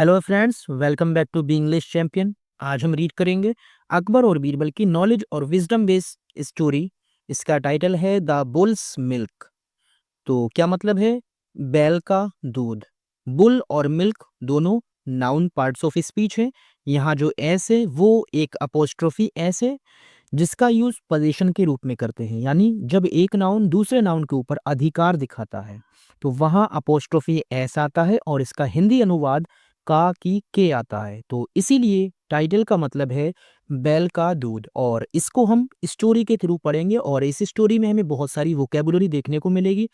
Hello friends, welcome back to be English champion. आज हम read करेंगे अकबर और बीरबल की नॉलेज और विजडम बेस्ड स्टोरी। इसका टाइटल है द बुल्स मिल्क। तो क्या मतलब है? बैल का दूध। बुल और मिल्क दोनों नाउन पार्ट्स ऑफ स्पीच है। यहाँ जो एस है वो एक अपोस्ट्रोफी एस है जिसका यूज पोजीशन के रूप में करते हैं, यानी जब एक नाउन दूसरे नाउन के ऊपर अधिकार दिखाता है तो वहां अपोस्ट्रोफी एस आता है और इसका हिंदी अनुवाद का की के आता है। तो इसीलिए टाइटल का मतलब है बैल का दूध, और इसको हम स्टोरी के थ्रू पढ़ेंगे और इस स्टोरी में हमें बहुत सारी वोकेबुलरी देखने को मिलेगी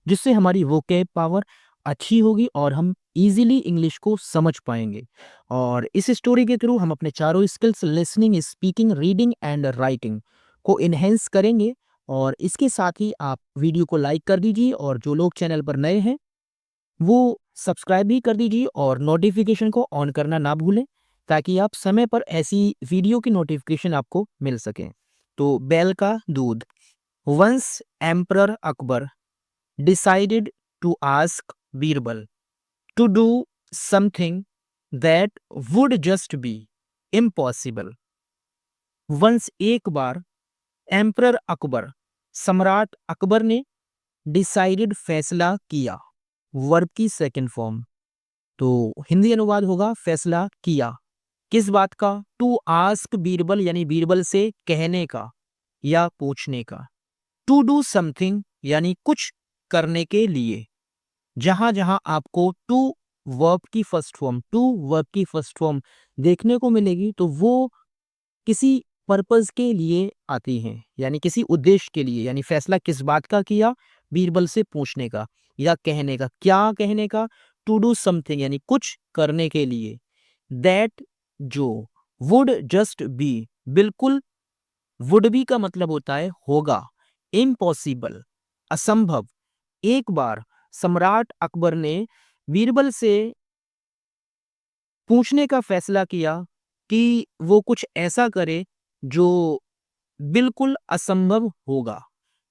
जिससे हमारी वोकेब पावर अच्छी होगी और हम इजीली इंग्लिश को समझ पाएंगे। और इस स्टोरी के थ्रू हम अपने चारों skills listening, speaking, reading and writing को इन्हेंस करेंगे। और इसके साथ ही आप वीडियो को लाइक कर दीजिए और जो लोग चैनल पर नए हैं वो सब्सक्राइब भी कर दीजिए और नोटिफिकेशन को ऑन करना ना भूलें ताकि आप समय पर ऐसी वीडियो की नोटिफिकेशन आपको मिल सके। तो बैल का दूध। Once emperor Akbar decided to ask Birbal to do something that would just be impossible. Once एक बार एम्परर अकबर सम्राट अकबर ने डिसाइडेड फैसला किया, वर्ब की सेकंड फॉर्म। तो हिंदी अनुवाद होगा फैसला किया। किस बात का? टू आस्क बीरबल यानी बीरबल से कहने का या पूछने का। टू डू समथिंग यानी कुछ करने के लिए। जहां जहां आपको टू वर्ब की फर्स्ट फॉर्म देखने को मिलेगी तो वो किसी पर्पस के लिए आती हैं, यानी किसी उद्देश्य के लिए। यानी फैसला किस बात का किया? बीरबल से पूछने का या कहने का। क्या कहने का? टू डू समथिंग यानी कुछ करने के लिए। दैट जो, वुड जस्ट बी बिल्कुल, वुड बी का मतलब होता है होगा, इम्पॉसिबल असंभव। एक बार सम्राट अकबर ने बीरबल से पूछने का फैसला किया कि वो कुछ ऐसा करे जो बिल्कुल असंभव होगा।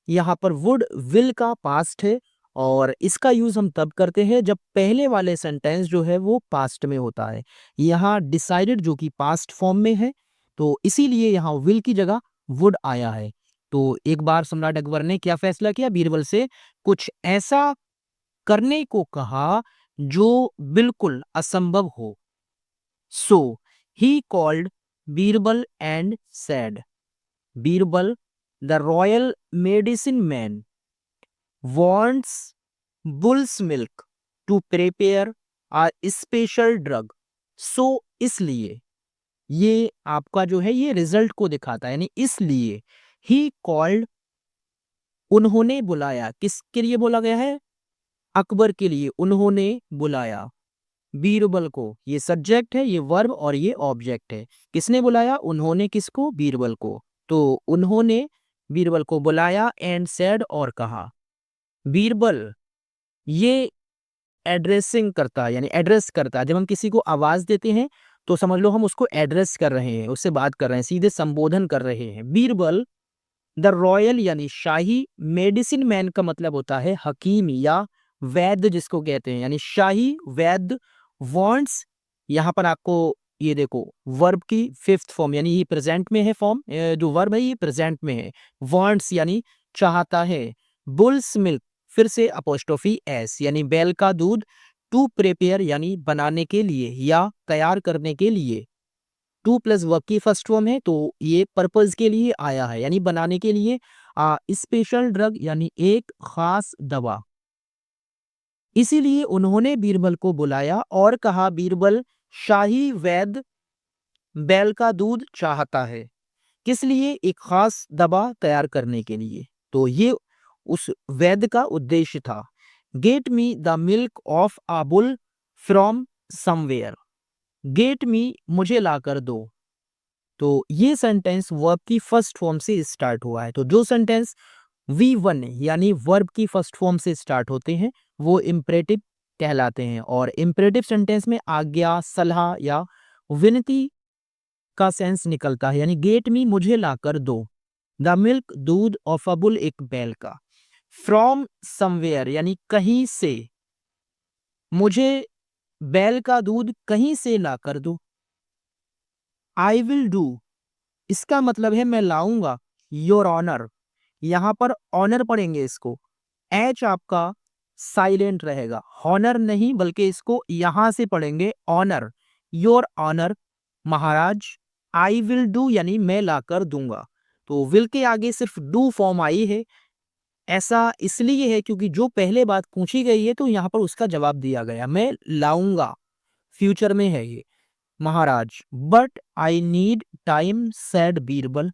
यहाँ पर वुड विल का पास्ट है और इसका यूज हम तब करते हैं जब पहले वाले सेंटेंस जो है वो पास्ट में होता है। यहाँ डिसाइडेड जो कि पास्ट फॉर्म में है तो इसीलिए यहाँ विल की जगह वुड आया है। तो एक बार सम्राट अकबर ने क्या फैसला किया? बीरबल से कुछ ऐसा करने को कहा जो बिल्कुल असंभव हो। So he called Birbal and said, Birbal the royal medicine man wants bull's milk to prepare a special drug। So इसलिए, ये आपका जो है ये रिजल्ट को दिखाता है, यानी इसलिए ही कॉल्ड, उन्होंने बुलाया। किसके लिए बोला गया है? अकबर के लिए उन्होंने बुलाया बीरबल को। ये सब्जेक्ट है, ये वर्ब और ये ऑब्जेक्ट है। किसने बुलाया? उन्होंने। किसको? बीरबल को। तो उन्होंने बीरबल को बुलाया एंड सेड और कहा। बीरबल ये एड्रेसिंग करता है, यानी एड्रेस करता है। जब हम किसी को आवाज देते हैं तो समझ लो हम उसको एड्रेस कर रहे हैं, उससे बात कर रहे हैं, सीधे संबोधन कर रहे हैं। बीरबल द रॉयल यानी शाही, मेडिसिन मैन का मतलब होता है हकीम या वैद्य जिसको कहते हैं, यानी शाही वैद्य। वांट्स, यहाँ पर आपको ये देखो वर्ब की फिफ्थ फॉर्म, यानी ये प्रेजेंट में है फॉर्म, जो वर्ब है ये प्रेजेंट में है। वांट्स यानी चाहता है। बुल्स मिल्क, फिर से अपोस्ट्रोफी एस यानी बैल का दूध। टू प्रिपेयर यानी बनाने के लिए या तैयार करने के लिए। टू प्लस वर्ब की फर्स्ट फॉर्म है तो ये पर्पज के लिए आया है, यानी बनाने के लिए। स्पेशल ड्रग यानी एक खास दवा। इसीलिए उन्होंने बीरबल को बुलाया और कहा, बीरबल शाही वैद्य बैल का दूध चाहता है। किस लिए? एक खास दवा तैयार करने के लिए। तो ये उस वैद्य का उद्देश्य था। Get me the milk of a bull from somewhere. Get me मुझे लाकर दो। तो ये सेंटेंस वर्ब की फर्स्ट फॉर्म से स्टार्ट हुआ है। तो जो सेंटेंस V1 यानी वर्ब की फर्स्ट फॉर्म से स्टार्ट होते हैं वो इम्परेटिव कहलाते हैं, और इम्परेटिव सेंटेंस में आज्ञा, सलाह या विनती का सेंस निकलता है। यानी गेट मी मुझे लाकर दो। द मिल्क दूध, ऑफ अ बुल एक बैल का। फ्रॉम समवेयर यानी कहीं से। मुझे बैल का दूध कहीं से ला कर दो। आई विल डू, इसका मतलब है मैं लाऊंगा। योर ऑनर, यहां पर ऑनर पढ़ेंगे इसको। एच आपका साइलेंट रहेगा, हॉनर नहीं बल्कि इसको यहां से पढ़ेंगे ऑनर। योर ऑनर महाराज। आई विल डू यानी मैं लाकर दूंगा। तो विल के आगे सिर्फ डू फॉर्म आई है। ऐसा इसलिए है क्योंकि जो पहले बात पूछी गई है तो यहां पर उसका जवाब दिया गया, मैं लाऊंगा, फ्यूचर में है ये। महाराज, but I need time said Birbal.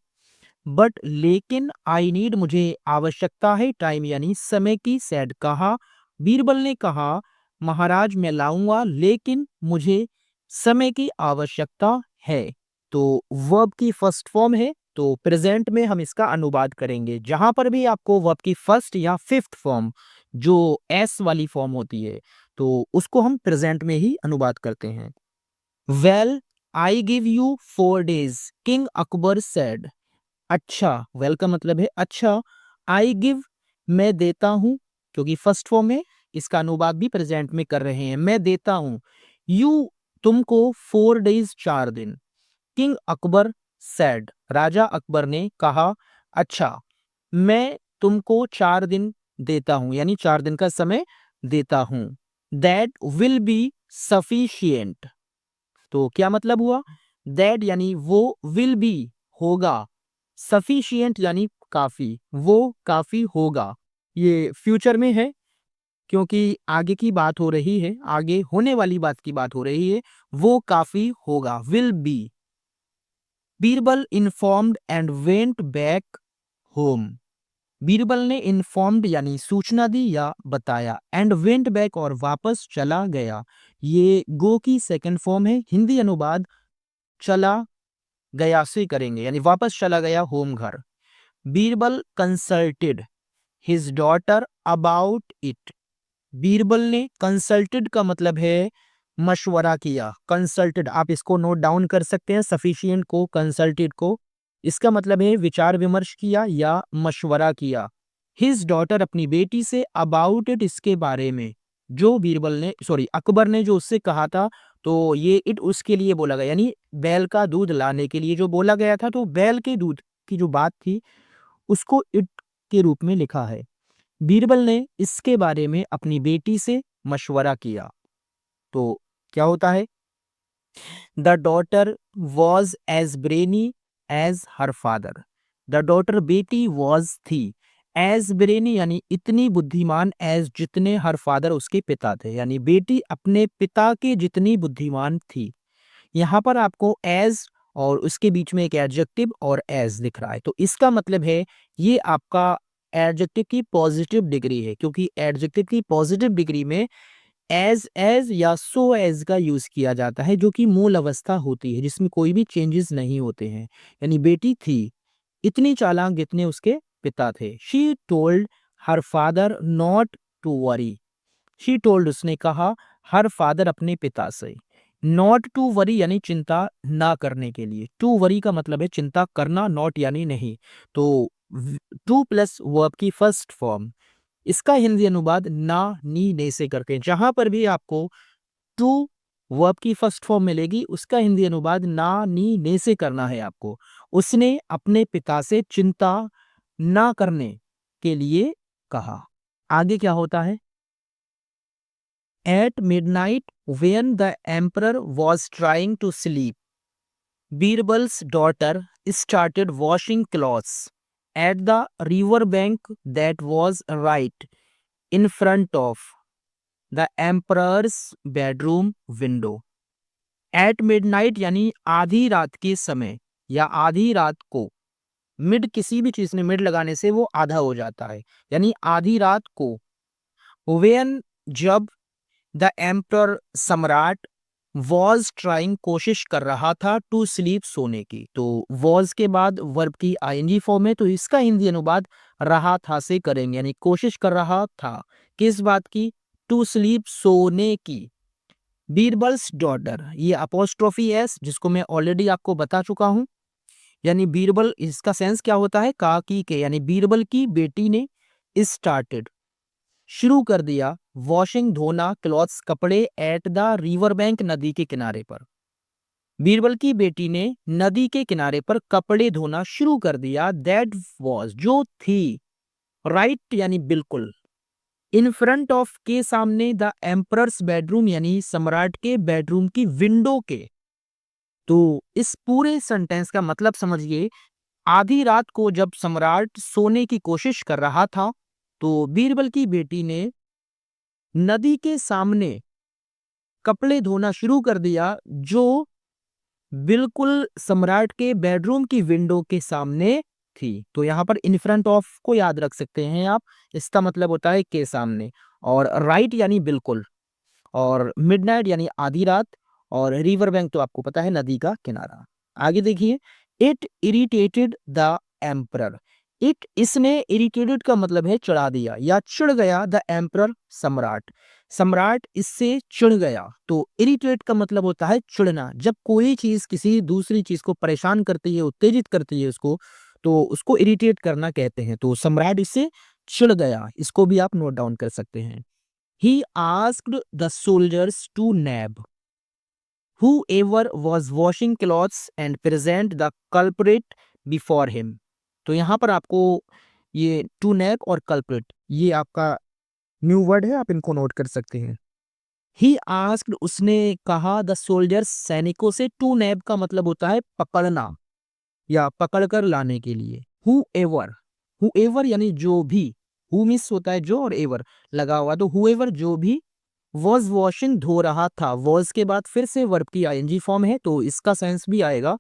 But लेकिन आई नीड मुझे आवश्यकता है, टाइम यानी समय की, सेड कहा, बीरबल ने कहा महाराज मैं लाऊंगा लेकिन मुझे समय की आवश्यकता है। तो वर्ब की फर्स्ट फॉर्म है, तो प्रेजेंट में हम इसका अनुवाद करेंगे। जहां पर भी आपको वर्ब की फर्स्ट या फिफ्थ फॉर्म जो एस वाली फॉर्म होती है तो उसको हम प्रेजेंट में ही अनुवाद करते हैं। Well I give you 4 days, king Akbar said. अच्छा, वेल का मतलब है अच्छा। आई गिव मैं देता हूं, क्योंकि फर्स्ट फॉर्म में इसका अनुवाद भी प्रेजेंट में कर रहे हैं, मैं देता हूं। यू तुमको 4 days 4 दिन। किंग अकबर सेड, राजा अकबर ने कहा अच्छा मैं तुमको 4 दिन देता हूं यानी 4 दिन का समय देता हूं। दैट विल बी सफिशियंट, तो क्या मतलब हुआ? दैट यानी वो, विल बी होगा, सफिशियंट यानी काफी, वो काफी होगा। ये फ्यूचर में है क्योंकि आगे की बात हो रही है, आगे होने वाली बात की बात हो रही है। वो काफी होगा, will be. Birbal informed and went back home. Birbal ने इन्फॉर्म्ड यानी सूचना दी या बताया, एंड वेंट बैक और वापस चला गया। ये गो की सेकंड फॉर्म है। हिंदी अनुवाद चला गया से करेंगे यानी वापस चला गया होम, घर। Birbal consulted his daughter about it. Birbal ने, कंसल्टेड का मतलब है मशवरा किया। कंसल्टेड आप इसको नोट डाउन कर सकते हैं, सफिशिएंट को, कंसल्टेड को। इसका मतलब है विचार विमर्श किया या मशवरा किया। हिज डॉटर अपनी बेटी से, अबाउट इट इसके बारे में। जो बीरबल ने, सॉरी अकबर ने जो उससे कहा था, तो ये इट उसके लिए बोला गया यानी बैल का दूध लाने के लिए जो बोला गया था, तो बैल के दूध की जो बात थी उसको इट के रूप में लिखा है। बीरबल ने इसके बारे में अपनी बेटी से मशवरा किया। तो क्या होता है? The daughter was as brainy as her father. The daughter बेटी वॉज थी, एज ब्रेनी यानी इतनी बुद्धिमान, एज जितने, हर फादर उसके पिता थे, यानी बेटी अपने पिता के जितनी बुद्धिमान थी। यहाँ पर आपको एज और उसके बीच में एक एडजेक्टिव और एज दिख रहा है, तो इसका मतलब है ये आपका एडजेक्टिव की पॉजिटिव डिग्री है, क्योंकि एडजेक्टिव की पॉजिटिव डिग्री में एज या सो एज का यूज किया जाता है, जो कि मूल अवस्था होती है जिसमें कोई भी चेंजेस नहीं होते हैं। यानी बेटी थी इतनी चालाक जितने उसके पिता थे। She told her father not to worry. She told उसने कहा, हर फादर अपने पिता से, नॉट टू वरी यानी चिंता ना करने के लिए। टू वरी का मतलब है चिंता करना, नॉट यानी नहीं। तो टू प्लस वर्ब की फर्स्ट फॉर्म, इसका हिंदी अनुवाद ना, नी, ने से करके। जहां पर भी आपको टू वर्ब की फर्स्ट फॉर्म मिलेगी उसका हिंदी अनुवाद ना, नी, ने से करना है आपको। उसने अपने पिता से चिंता ना करने के लिए कहा। आगे क्या होता है? At midnight, when the emperor was trying to sleep, Birbal's daughter started washing clothes at the river bank that was right in front of the emperor's bedroom window. At midnight यानी आधी रात के समय या आधी रात को। मिड किसी भी चीज में मिड लगाने से वो आधा हो जाता है, यानी आधी रात को। When जब द एम्पर सम्राट वॉज ट्राइंग कोशिश कर रहा था, टू स्लीप सोने की। तो वॉज के बाद वर्ब की आईएनजी फॉर्म है, तो इसका हिंदी अनुवाद रहा था से करेंगे, यानी कोशिश कर रहा था किस बात की? टू स्लीप सोने की। बीरबल्स डॉटर, ये अपोस्ट्रोफी एस जिसको मैं ऑलरेडी आपको बता चुका हूं, यानी बीरबल, इसका सेंस क्या होता है? का की के, यानी बीरबल की बेटी ने स्टार्टेड शुरू कर दिया वॉशिंग धोना क्लॉथ्स कपड़े एट द रिवर बैंक नदी के किनारे पर। बीरबल की बेटी ने नदी के किनारे पर कपड़े धोना शुरू कर दिया। दैट वॉज जो थी, राइट यानी बिल्कुल, इन फ्रंट ऑफ के सामने, द एम्परर्स बेडरूम यानी सम्राट के बेडरूम की विंडो के। तो इस पूरे सेंटेंस का मतलब समझिए, आधी रात को जब सम्राट सोने की कोशिश कर रहा था तो बीरबल की बेटी ने नदी के सामने कपड़े धोना शुरू कर दिया, जो बिल्कुल सम्राट के बेडरूम की विंडो के सामने थी। तो यहाँ पर इन फ्रंट ऑफ को याद रख सकते हैं आप, इसका मतलब होता है के सामने, और राइट यानी बिल्कुल, और मिडनाइट यानी आधी रात, और रिवर बैंक तो आपको पता है नदी का किनारा। आगे देखिए, it irritated the emperor. It इसने, इरिटेटेड का मतलब है चढ़ा दिया या चिढ़ गया, द एम्परर सम्राट, सम्राट इससे चिढ़ गया। तो इरिटेट का मतलब होता है चिढ़ना। जब कोई चीज किसी दूसरी चीज को परेशान करती है, उत्तेजित करती है उसको, तो उसको इरिटेट करना कहते हैं। तो सम्राट इससे चिढ़ गया, इसको भी आप नोट डाउन कर सकते हैं। He asked the soldiers to nab whoever was washing clothes and present the culprit before him। तो यहाँ पर आपको ये टू नैब और कल्प्रिट, ये आपका न्यू वर्ड है, आप इनको नोट कर सकते हैं। ही आस्क्ड उसने कहा, द सोल्जर्स सैनिकों से, टू नैब का मतलब होता है पकड़ना या पकड़कर लाने के लिए। हु एवर यानी जो भी, हु मिस होता है जो, और एवर लगा हुआ, तो हु एवर जो भी, वॉज वॉशिंग धो रहा था, वॉज के बाद फिर से वर्ब की आईएनजी फॉर्म है तो इसका सेंस भी आएगा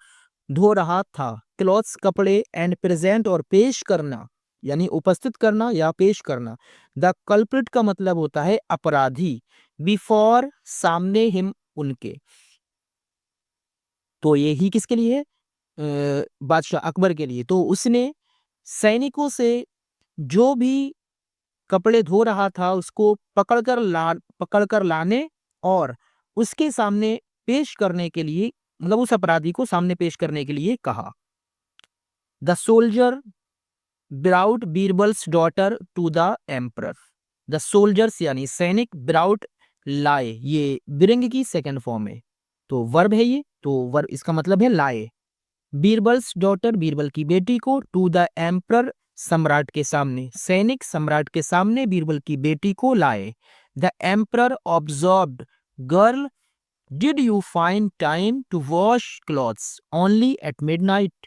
धो रहा था, क्लॉथ्स कपड़े, एंड प्रेजेंट और पेश करना यानी उपस्थित करना या पेश करना, द कल्प्रिट का मतलब होता है अपराधी, बिफोर सामने, हिम उनके। तो ये ही किसके लिए है, बादशाह अकबर के लिए। तो उसने सैनिकों से जो भी कपड़े धो रहा था उसको पकड़कर लाने और उसके सामने पेश करने के लिए, मतलब उस अपराधी को सामने पेश करने के लिए कहा। The soldier brought Birbal's daughter to the emperor. The soldiers यानी सैनिक, ब्राउट लाए, ये बिरंग की सेकंड फॉर्म है, तो वर्ब है ये, तो वर्ब इसका मतलब है लाए, बीरबल्स डॉटर बीरबल की बेटी को, टू द एम्परर सम्राट के सामने, सैनिक सम्राट के सामने बीरबल की बेटी को लाए। The emperor observed, girl did you find time to wash clothes only at midnight.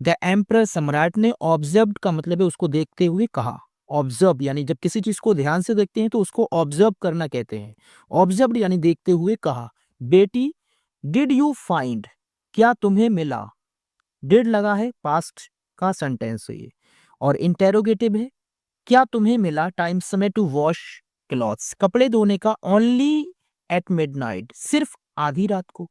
The emperor सम्राट ने, ऑब्जर्व्ड का मतलब है उसको देखते हुए कहा। ऑब्जर्व यानी जब किसी चीज को ध्यान से देखते हैं तो उसको ऑब्जर्व करना कहते हैं। ऑब्जर्व्ड यानी देखते हुए कहा, बेटी, डिड यू फाइंड क्या तुम्हें मिला, डिड लगा है पास्ट का सेंटेंस है ये, और इंटेरोगेटिव है, क्या तुम्हें मिला टाइम समय टू वॉश क्लॉथ्स कपड़े धोने का, ओनली एट मिडनाइट सिर्फ आधी रात को।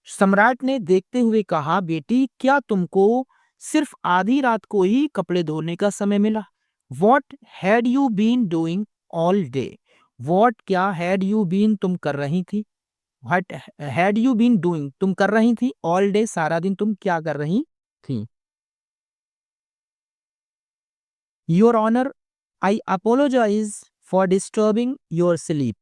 सम्राट ने देखते हुए कहा, बेटी क्या तुमको सिर्फ आधी रात को ही कपड़े धोने का समय मिला। What had you been doing all day. What क्या, हैड यू बीन तुम कर रही थी, what had you been doing तुम कर रही थी, ऑल डे सारा दिन तुम क्या कर रही थी। Your honour I apologise for disturbing your sleep.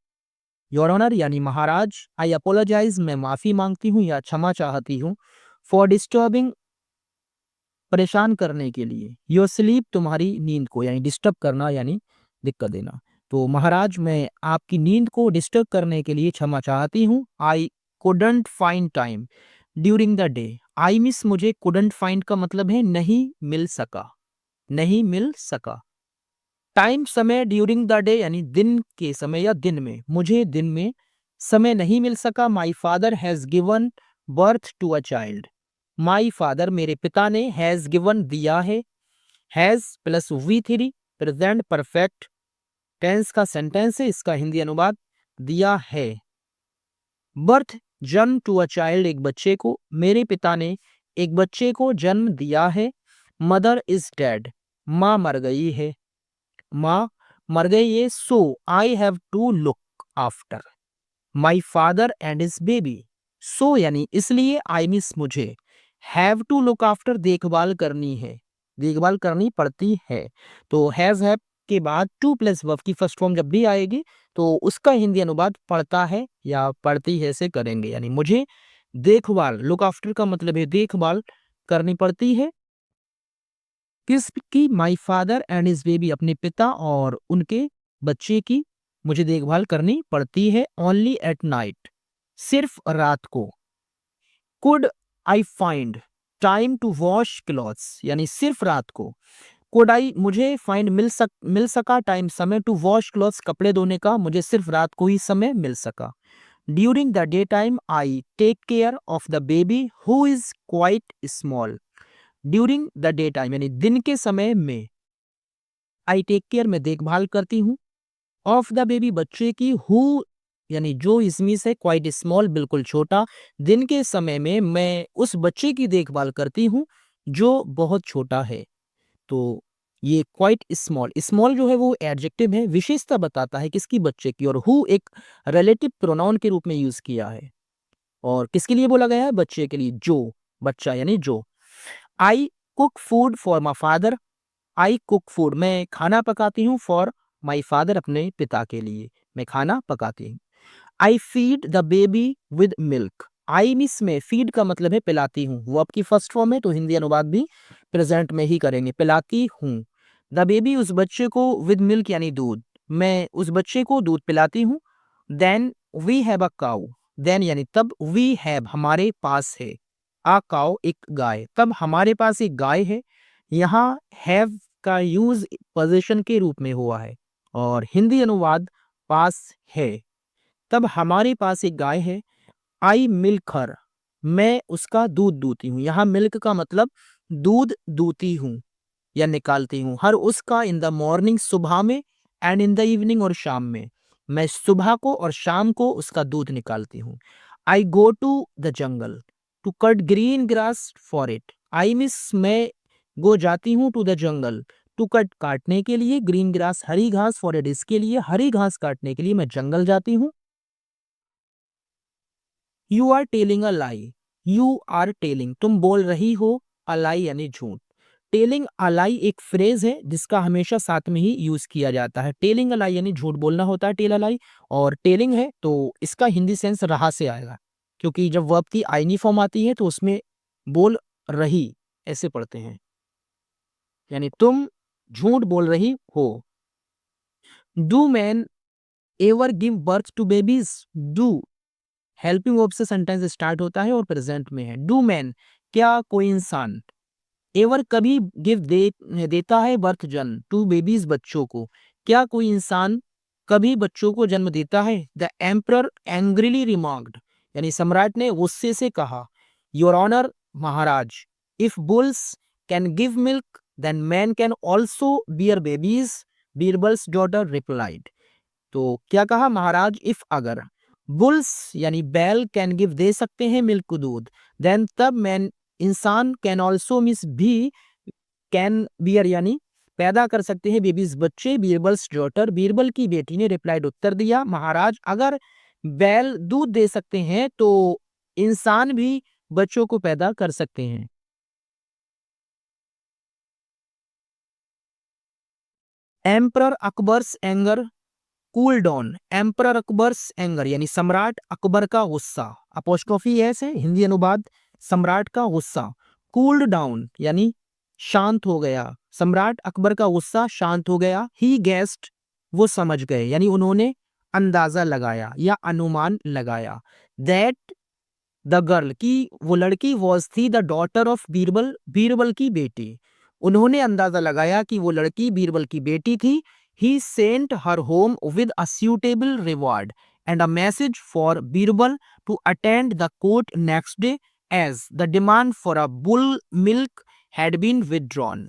Your honour यानी महाराज, आई अपोलोजाइज मैं माफी मांगती हूँ या क्षमा चाहती हूँ, फॉर डिस्टर्बिंग परेशान करने के लिए, योर स्लीप तुम्हारी नींद को, यानी डिस्टर्ब करना यानी दिक्कत देना। तो महाराज मैं आपकी नींद को डिस्टर्ब करने के लिए क्षमा चाहती हूँ। I couldn't find time during the day. I miss मुझे, कुडंट फाइंड का मतलब है नहीं मिल सका, नहीं मिल सका। टाइम समय, ड्यूरिंग द डे यानी दिन के समय या दिन में, मुझे दिन में समय नहीं मिल सका। My father has given birth to a child. My father मेरे पिता ने, हैज गिवन दिया है, has plus V3 present perfect tense का सेंटेंस है, इसका हिंदी अनुवाद दिया है। बर्थ जन्म, टू अ चाइल्ड एक बच्चे को, मेरे पिता ने एक बच्चे को जन्म दिया है। मदर इज डेड माँ मर गई है, माँ मर गई है। So I have to look after my father and his baby. So यानी इसलिए, आई मिस मुझे, हैव टू लुक आफ्टर देखभाल करनी है, देखभाल करनी पड़ती है। तो हैज हैव के बाद टू प्लस वर्ब की फर्स्ट फॉर्म जब भी आएगी तो उसका हिंदी अनुवाद पढ़ता है या पढ़ती है से करेंगे। यानी मुझे देखभाल, लुक आफ्टर का मतलब है देखभाल करनी पड़ती है। किसकी? माई फादर एंड हिज बेबी, अपने पिता और उनके बच्चे की मुझे देखभाल करनी पड़ती है। ओनली एट नाइट, सिर्फ रात को। Could I find time to wash clothes, यानी सिर्फ रात को। कुड आई, मुझे फाइंड मिल सका टाइम, समय, टू वॉश क्लॉथ्स, कपड़े धोने का, मुझे सिर्फ रात को ही समय मिल सका। During the day time I take care of the baby who is quite small. During the day time यानी दिन के समय में, आई टेक केयर में देखभाल करती हूँ, ऑफ द बेबी बच्चे की, हु यानी जो इसमें से, क्वाइट स्मॉल बिल्कुल छोटा, दिन के समय में मैं उस बच्चे की देखभाल करती हूँ जो बहुत छोटा है। तो ये क्वाइट स्मॉल, स्मॉल जो है वो एडजेक्टिव है, विशेषता बताता है किसकी? बच्चे की। और हु एक रिलेटिव प्रोनाउन के रूप में यूज किया है और किसके लिए बोला गया है? बच्चे के लिए, जो बच्चा यानी जो। I cook food for my father, I cook food, मैं खाना पकाती हूँ, फॉर माई फादर, अपने पिता के लिए मैं खाना पकाती हूँ। I feed the baby with milk, I miss में फीड का मतलब है पिलाती हूँ, वो आपकी फर्स्ट फॉर्म है तो हिंदी अनुवाद भी प्रेजेंट में ही करेंगे, पिलाती हूँ। द बेबी, उस बच्चे को, विद मिल्क यानी दूध, मैं उस बच्चे को दूध पिलाती हूँ। Then we have a cow, then यानी तब, वी हैव हमारे पास है, अ काऊ एक गाय, तब हमारे पास एक गाय है। यहाँ हैव का यूज पोजीशन के रूप में हुआ है और हिंदी अनुवाद पास है, तब हमारे पास एक गाय है। आई मिल्क हर, मैं उसका दूध दूती हूँ, यहाँ मिल्क का मतलब दूध दूती हूँ या निकालती हूँ। हर उसका, इन द मॉर्निंग सुबह में, एंड इन द इवनिंग और शाम में, मैं सुबह को और शाम को उसका दूध निकालती हूँ। I go to the jungle to cut green grass for it, I miss मैं गो जाती हूँ to the jungle, to cut काटने के लिए, ग्रीन ग्रास हरी घास, फॉर इट इसके लिए, हरी घास काटने के लिए मैं जंगल जाती हूँ। You are telling a lie, you are telling तुम बोल रही हो, अ लाई यानी झूठ। टेलिंग अ लाई एक फ्रेज है जिसका हमेशा साथ में ही यूज किया जाता है। टेलिंग अ लाई यानी झूठ बोलना होता है, टेल अ लाई, और टेलिंग है तो इसका हिंदी सेंस रहा से आएगा, क्योंकि जब वर्ब की आईनी फॉर्म आती है तो उसमें बोल रही ऐसे पढ़ते हैं, यानी तुम झूठ बोल रही हो। Do man ever give birth to babies, do helping verb से सेंटेंस स्टार्ट होता है और प्रेजेंट में है। डू मैन, क्या कोई इंसान, एवर कभी, गिव देता है, बर्थ जन्म, टू बेबीज बच्चों को, क्या कोई इंसान कभी बच्चों को जन्म देता है। द एम्परर एंग्रीली रिमार्क्ड, यानी सम्राट ने गुस्से से कहा, योर ऑनर महाराज, if bulls can give milk then man can also bear babies, Birbal's daughter replied. तो क्या कहा महाराज? इफ अगर, बुल्स यानी बैल कैन गिव दे सकते हैं मिल्क को दूध, देन तब मैन इंसान, कैन ऑल्सो मिस भी, कैन बियर यानी पैदा कर सकते हैं बेबीज बच्चे, बीरबल्स डॉटर बीरबल की बेटी ने रिप्लाइड उत्तर दिया, महाराज अगर बैल दूध दे सकते हैं तो इंसान भी बच्चों को पैदा कर सकते हैं। Emperor Akbar's anger cool down, emperor Akbar's anger यानी सम्राट अकबर का गुस्सा, अपोस्ट्रोफी एस है हिंदी अनुवाद, सम्राट का गुस्सा। कूल्ड डाउन यानी शांत हो गया, सम्राट अकबर का गुस्सा शांत हो गया। ही गेस्ड, वो समझ गए, यानी उन्होंने अंदाजा लगाया या अनुमान लगाया। दैट द गर्ल, की वो लड़की, वॉज थी the daughter of Birbal, Birbal की बेटी, उन्होंने अंदाजा लगाया कि वो लड़की बीरबल की बेटी थी। He sent her home with a suitable reward and a message for Birbal to attend the court next day as the demand for a bull milk had been withdrawn।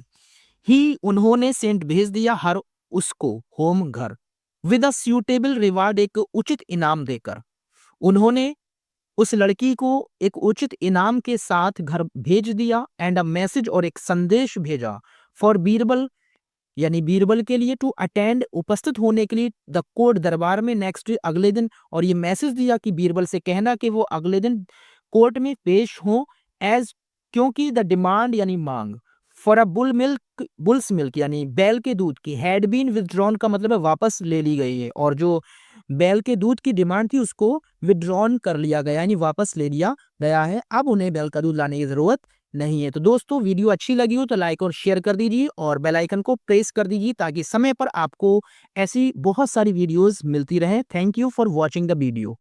He उन्होंने सेंट भेज दिया, हर उसको, होम घर, with a suitable reward एक उचित इनाम देकर, उन्होंने उस लड़की को एक उचित इनाम के साथ घर भेज दिया, एंड अ मैसेज और एक संदेश भेजा, फॉर बीरबल यानी बीरबल के लिए, टू अटेंड उपस्थित होने के लिए, द कोर्ट दरबार में, नेक्स्ट डे अगले दिन, और ये मैसेज दिया कि बीरबल से कहना कि वो अगले दिन कोर्ट में पेश हो, एज क्योंकि, द डिमांड यानी मांग, फॉर अ बुल्स मिल्क यानी बैल के दूध की, हैड बीन विथड्रॉन का मतलब है वापस ले ली गई है, और जो बैल के दूध की डिमांड थी उसको विथड्रॉन कर लिया गया यानी वापस ले लिया गया है। अब उन्हें बैल का दूध लाने की जरूरत नहीं है। तो दोस्तों वीडियो अच्छी लगी हो तो लाइक और शेयर कर दीजिए और बेल आइकन को प्रेस कर दीजिए ताकि समय पर आपको ऐसी बहुत सारी वीडियोस मिलती रहे। Thank you for watching the video.